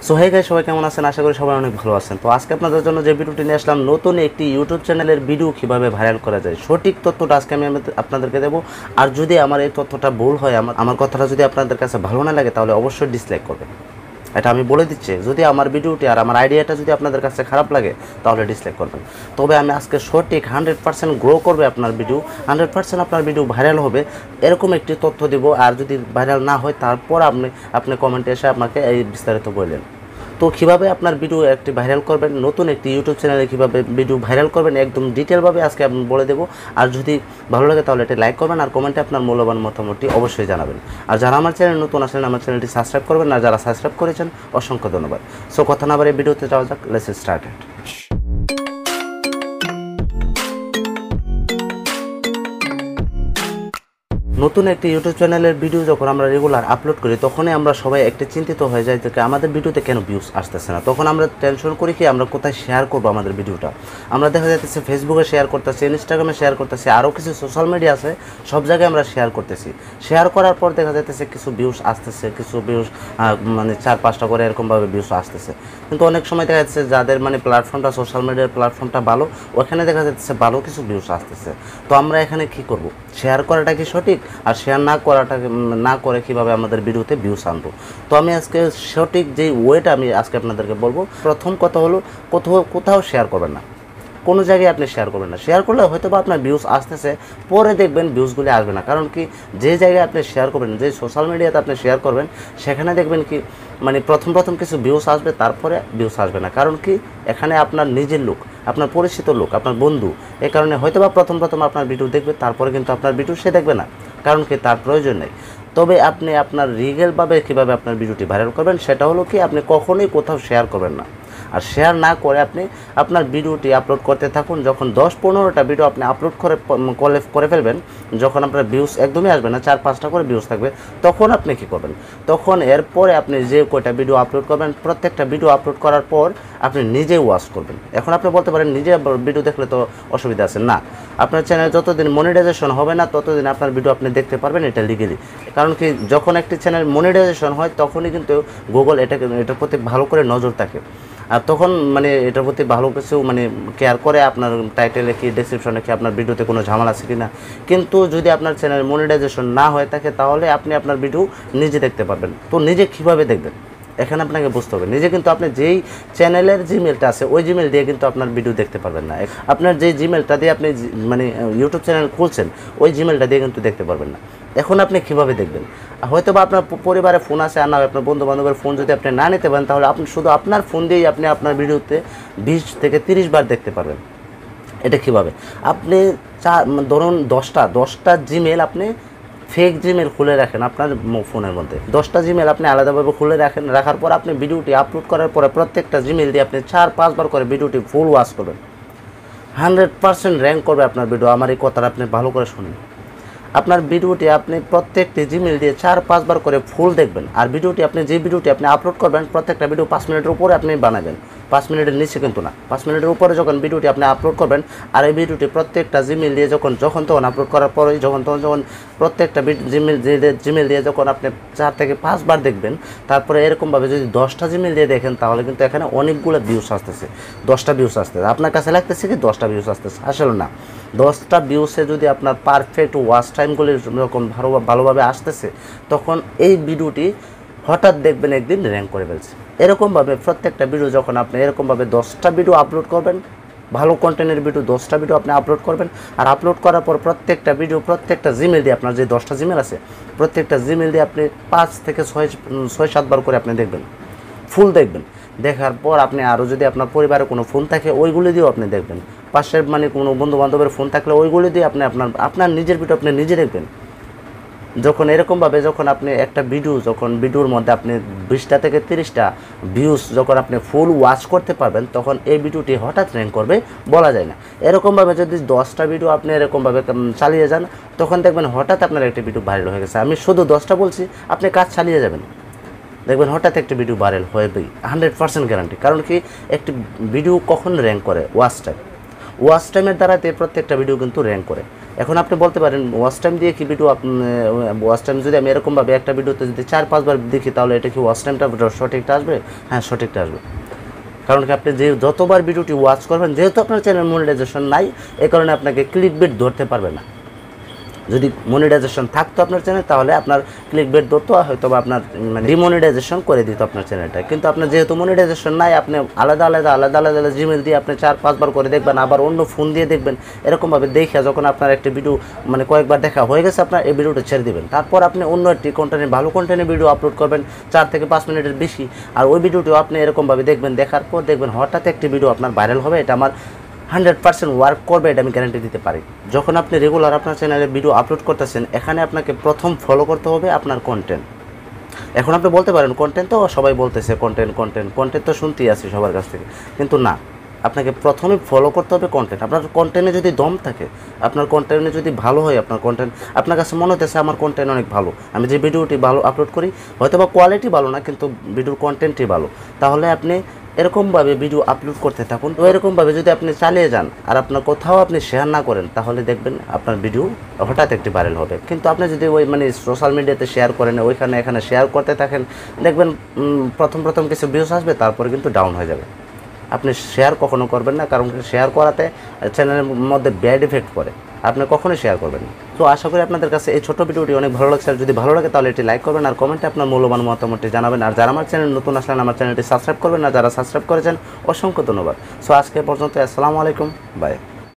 So hey guys, সবাই কেমন আছেন? আশা করি সবাই অনেক ভালো আছেন। তো আজকে আপনাদের জন্য যে ভিডিওটি নিয়ে আসলাম, নতুন একটি ইউটিউব চ্যানেলের ভিডিও কিভাবে ভাইরাল করা যায়, সঠিক তথ্যটা আজকে আমি আপনাদেরকে দেবো। আর যদি আমার এই তথ্যটা ভুল হয়, আমার কথাটা যদি আপনাদের কাছে ভালো না লাগে, তাহলে অবশ্যই ডিসলাইক করবেন। এটা আমি বলে দিচ্ছি, যদি আমার ভিডিওটি আর আমার আইডিয়াটা যদি আপনাদের কাছে খারাপ লাগে, তাহলে ডিসলাইক করবেন। তবে আমি আজকে সঠিক 100% গ্রো করবে আপনার ভিডিও, 100% আপনার ভিডিও ভাইরাল হবে, এরকম একটি তথ্য দেব। আর যদি ভাইরাল না হয়, তারপর আপনি কমেন্টে এসে আমাকে এই বিস্তারিত বললেন। তো কীভাবে আপনার ভিডিও একটি ভাইরাল করবেন, নতুন একটি ইউটিউব চ্যানেলে কীভাবে ভিডিও ভাইরাল করবেন, একদম ডিটেলভাবে আজকে আমি বলে দেবো। আর যদি ভালো লাগে তাহলে এটা লাইক করবেন, আর কমেন্টে আপনার মূল্যবান মতামতটি অবশ্যই জানাবেন। আর যারা আমার চ্যানেল নতুন আসেন, আমার চ্যানেলটি সাবস্ক্রাইব করবেন, আর যারা সাবস্ক্রাইব করেছেন অসংখ্য ধন্যবাদ। সো কথা না বাড়িয়ে ভিডিওতে যাওয়া যাক, লেটস স্টার্ট ইট। নতুন একটি ইউটিউব চ্যানেলের ভিডিও যখন আমরা রেগুলার আপলোড করি, তখনই আমরা সবাই একটা চিন্তিত হয়ে যাই যে আমাদের ভিডিওতে কেন ভিউজ আসতেছে না। তখন আমরা টেনশন করি কি আমরা কোথায় শেয়ার করবো আমাদের ভিডিওটা। আমরা দেখা যাচ্ছে ফেসবুকে শেয়ার করতেছি, ইনস্টাগ্রামে শেয়ার করতেছি, আরও কিছু সোশ্যাল মিডিয়া আছে, সব জায়গায় আমরা শেয়ার করতেছি। শেয়ার করার পর দেখা যাচ্ছে কিছু ভিউজ আসতেছে, কিছু ভিউজ মানে 4-5টা করে এরকমভাবে ভিউজ আসতেছে। কিন্তু অনেক সময় দেখা যাচ্ছে যাদের প্ল্যাটফর্মটা, সোশ্যাল মিডিয়ার প্ল্যাটফর্মটা ভালো, ওখানে দেখা যাচ্ছে ভালো কিছু ভিউজ আসতেছে। তো আমরা এখানে কি করব? শেয়ার করাটা কি সঠিক? আর শেয়ার না করে কীভাবে আমাদের ভিডিওতে ভিউজ আনবো? তো আমি আজকে সঠিক যেই ওয়েটা আমি আজকে আপনাদেরকে বলবো। প্রথম কথা হলো, কোথাও শেয়ার করবেন না, কোনো জায়গায় আপনি শেয়ার করবেন না। শেয়ার করলে হয়তো বা আপনার ভিউজ আসতেছে, পরে দেখবেন ভিউজগুলি আসবে না। কারণ কি, যে জায়গায় আপনি শেয়ার করবেন, যে সোশ্যাল মিডিয়াতে আপনি শেয়ার করবেন, সেখানে দেখবেন কি প্রথম কিছু ভিউজ আসবে, তারপরে ভিউজ আসবে না। কারণ কি, এখানে আপনার নিজের লোক, আপনার পরিচিত লোক, আপনার বন্ধু, এই কারণে হয়তো বা প্রথম আপনার ভিডিও দেখবে, তারপরে কিন্তু আপনার ভিডিও সে দেখবে না। কারণ কি, তার প্রয়োজন নেই। তবে আপনি আপনার রিয়েলভাবে কীভাবে আপনার ভিডিওটি ভাইরাল করবেন, সেটা হলো কি, আপনি কখনোই কোথাও শেয়ার করবেন না। আর শেয়ার না করে আপনি আপনার ভিডিওটি আপলোড করতে থাকুন। যখন 10-15টা ভিডিও আপনি আপলোড করে ফেলবেন, যখন আপনার ভিউজ একদমই আসবে না, 4-5টা করে ভিউজ থাকবে, তখন আপনি কী করবেন? তখন এরপরে আপনি যে কয়টা ভিডিও আপলোড করবেন, প্রত্যেকটা ভিডিও আপলোড করার পর আপনি নিজে ওয়াচ করবেন। এখন আপনি বলতে পারেন নিজে ভিডিও দেখলে তো অসুবিধা আছে। না, আপনার চ্যানেল যতদিন মনিটাইজেশন হবে না, ততদিন আপনার ভিডিও আপনি দেখতে পারবেন, এটা লিগেলি। কারণ কি, যখন একটি চ্যানেল মনিটাইজেশন হয়, তখনই কিন্তু গুগল এটার প্রতি ভালো করে নজর থাকে। আর তখন এটার প্রতি ভালো কিছু কেয়ার করে, আপনার টাইটেলে কি, ডেসক্রিপশনে কি, আপনার ভিডিওতে কোনো ঝামেলা আছে কি না। কিন্তু যদি আপনার চ্যানেল মনিটাইজেশন না হয়ে থাকে, তাহলে আপনি আপনার ভিডিও নিজে দেখতে পারবেন। তো নিজে কীভাবে দেখবেন, এখানে আপনাকে বুঝতে হবে। নিজে কিন্তু আপনি যেই চ্যানেলের জিমেলটা আছে, ওই জিমেল দিয়ে কিন্তু আপনার ভিডিও দেখতে পারবেন না। আপনার যেই জিমেলটা দিয়ে আপনি ইউটিউব চ্যানেল খুলছেন, ওই জিমেলটা দিয়ে কিন্তু দেখতে পারবেন না। এখন আপনি কীভাবে দেখবেন? হয়তো বা আপনার পরিবারে ফোন আছে, আর না আপনার বন্ধু বান্ধবের ফোন যদি আপনি না নিতে পারেন, তাহলে আপনি শুধু আপনার ফোন দিয়েই আপনি আপনার ভিডিওতে 20 থেকে 30 বার দেখতে পারবেন। এটা কীভাবে? আপনি ধরুন 10টা জিমেল আপনি ফেক জিমেল খুলে রাখেন আপনার ফোনের মধ্যে। 10টা জিমেল আপনি আলাদাভাবে খুলে রাখার পর আপনি ভিডিওটি আপলোড করার পরে প্রত্যেকটা জিমেল দিয়ে আপনি 4-5 বার করে ভিডিওটি ফুল ওয়াচ করবেন। 100% র্যাঙ্ক করবে আপনার ভিডিও। আমার এই কথাটা আপনি ভালো করে শুনুন। আপনার ভিডিওটি আপনি প্রত্যেকটি জিমেল দিয়ে 4-5 বার করে ফুল দেখবেন। আর যে ভিডিওটি আপনি আপলোড করবেন, প্রত্যেকটা ভিডিও 5 মিনিটের উপরে আপনি বানাবেন, 5 মিনিটের নিচে কিন্তু না। 5 মিনিটের উপরে যখন ভিডিওটি আপনি আপলোড করবেন, আর এই ভিডিওটি প্রত্যেকটা জিমেল দিয়ে যখন তখন আপলোড করার পরে যখন প্রত্যেকটা জিমেল দিয়ে যখন আপনি 4 থেকে 5 বার দেখবেন, তারপরে এরকমভাবে যদি 10টা জিমেল দিয়ে দেখেন, তাহলে কিন্তু এখানে অনেকগুলো ভিউজ আসতেছে। 10টা ভিউজ আসতেছে, আপনার কাছে লাগতেছে কি 10টা ভিউজ আসতেছে? আসলে না। 10টা ভিউসে যদি আপনার পারফেক্ট ওয়াচ টাইমগুলি যখন ভালোভাবে আসতেছে, তখন এই ভিডিওটি হঠাৎ দেখবেন একদিন র্যাঙ্ক করে ফেলছে। এরকমভাবে প্রত্যেকটা ভিডিও যখন আপনি এরকমভাবে 10টা ভিডিও আপলোড করবেন, ভালো কন্টেন্টের ভিডিও 10টা ভিডিও আপনি আপলোড করবেন, আর আপলোড করার পর প্রত্যেকটা জিমেল দিয়ে, আপনার যে 10টা জিমেল আছে, প্রত্যেকটা জিমেল দিয়ে আপনি 5 থেকে 6-7 বার করে আপনি দেখবেন, ফুল দেখবেন। দেখার পর আপনি আরও যদি আপনার পরিবারে কোনো ফোন থাকে, ওইগুলি দিয়েও আপনি দেখবেন। পাশের কোনো বন্ধু বান্ধবের ফোন থাকলে ওইগুলি দিয়ে আপনি আপনার নিজের ভিডিও আপনি নিজে দেখবেন। যখন এরকমভাবে যখন আপনি একটা ভিডিওর মধ্যে আপনি 20টা থেকে 30টা ভিউজ যখন আপনি ফুল ওয়াচ করতে পারবেন, তখন এই ভিডিওটি হঠাৎ র্যাঙ্ক করবে বলা যায় না। এরকমভাবে যদি 10টা ভিডিও আপনি এরকমভাবে চালিয়ে যান, তখন দেখবেন হঠাৎ আপনার একটি ভিডিও ভাইরাল হয়ে গেছে। আমি শুধু 10টা বলছি, আপনি কাজ চালিয়ে যাবেন, দেখবেন হঠাৎ একটি ভিডিও ভাইরাল হবেই, 100% গ্যারান্টি। কারণ কি, একটি ভিডিও কখন র্যাঙ্ক করে? Watch time. ওয়াচ টাইমের দ্বারাতে প্রত্যেকটা ভিডিও কিন্তু র্যাঙ্ক করে। এখন আপনি বলতে পারেন ওয়াচ টাইম দিয়ে কি ভিডিও, ওয়াচ টাইম যদি আমি এরকমভাবে একটা ভিডিওতে যদি 4-5 বার দেখি তাহলে এটা কি ওয়াচ টাইমটা সঠিকটা আসবে? হ্যাঁ, সঠিকটা আসবে। কারণ কি আপনি যে যতবার ভিডিওটি ওয়াচ করবেন, যেহেতু আপনার চ্যানেল মনিটাইজেশন নাই, এই কারণে আপনাকে ক্লিকবেট ধরতে পারবে না। যদি মনিটাইজেশন থাকতো আপনার চ্যানেল তাহলে আপনার ক্লিকবেট ধরতো, হয়তো বা আপনার মানে ডিমনিটাইজেশন করে দিত আপনার চ্যানেলটা। কিন্তু আপনার যেহেতু মনিটাইজেশন নাই, আপনি আলাদা জিমেল দিয়ে আপনি 4-5 বার করে দেখবেন, আবার অন্য ফোন দিয়ে দেখবেন। এরকমভাবে দেখে যখন আপনার একটা ভিডিও মানে কয়েকবার দেখা হয়ে গেছে, আপনার এই ভিডিওটা ছেড়ে দেবেন। তারপর আপনি অন্য একটি কন্টেন্টের ভালো কন্টেন্টের ভিডিও আপলোড করবেন 4 থেকে 5 মিনিটের বেশি, আর ওই ভিডিওটিও আপনি এরকমভাবে দেখবেন। দেখার পর দেখবেন হঠাৎ একটি ভিডিও আপনার ভাইরাল হবে। এটা আমার 100% ওয়ার্ক করবে, এটা আমি গ্যারান্টি দিতে পারি। যখন আপনি রেগুলার আপনার চ্যানেলে ভিডিও আপলোড করতেছেন, এখানে আপনাকে প্রথম ফলো করতে হবে আপনার কন্টেন্ট। এখন আপনি বলতে পারেন কন্টেন্ট তো সবাই বলতেছে, কন্টেন্ট তো শুনতেই আছি সবার কাছ থেকে, কিন্তু না, আপনাকে প্রথমে ফলো করতে হবে কন্টেন্ট। আপনার কন্টেন্টে যদি দম থাকে, আপনার কন্টেন্টে যদি ভালো হয়, আপনার কন্টেন্ট আপনার কাছে মনে হতেছে আমার কন্টেন্ট অনেক ভালো, আমি যে ভিডিওটি ভালো আপলোড করি, হয়তো বা কোয়ালিটি ভালো না কিন্তু ভিডিওর কন্টেন্টই ভালো, তাহলে আপনি এরকমভাবে ভিডিও আপলোড করতে থাকুন। তো এরকমভাবে যদি আপনি চালিয়ে যান আর আপনার কোথাও আপনি শেয়ার না করেন, তাহলে দেখবেন আপনার ভিডিও হঠাৎ একটি ভাইরাল হবে। কিন্তু আপনি যদি ওই মানে সোশ্যাল মিডিয়াতে শেয়ার করেন, ওইখানে এখানে শেয়ার করতে থাকেন, দেখবেন প্রথম কিছু ভিউজ আসবে, তারপরে কিন্তু ডাউন হয়ে যাবে। আপনি শেয়ার কখনো করবেন না, কারণ শেয়ার করাতে চ্যানেলের মধ্যে ব্যাড ইফেক্ট পড়ে, আপনি কখনোই শেয়ার করবেন না। তো আশা করি আপনাদের কাছে এই ছোট ভিডিওটি অনেক ভালো লাগছে। আর যদি ভালো লাগে তাহলে এটি লাইক করবেন আর কমেন্টে আপনার মূল্যবান মতামতটি জানাবেন। আর যারা আমার চ্যানেল নতুন আসলেন, আমার চ্যানেলটি সাবস্ক্রাইব করবেন, আর যারা সাবস্ক্রাইব করেছেন অসংখ্য ধন্যবাদ। সো আজকে পর্যন্ত, আসসালামু আলাইকুম, বাই।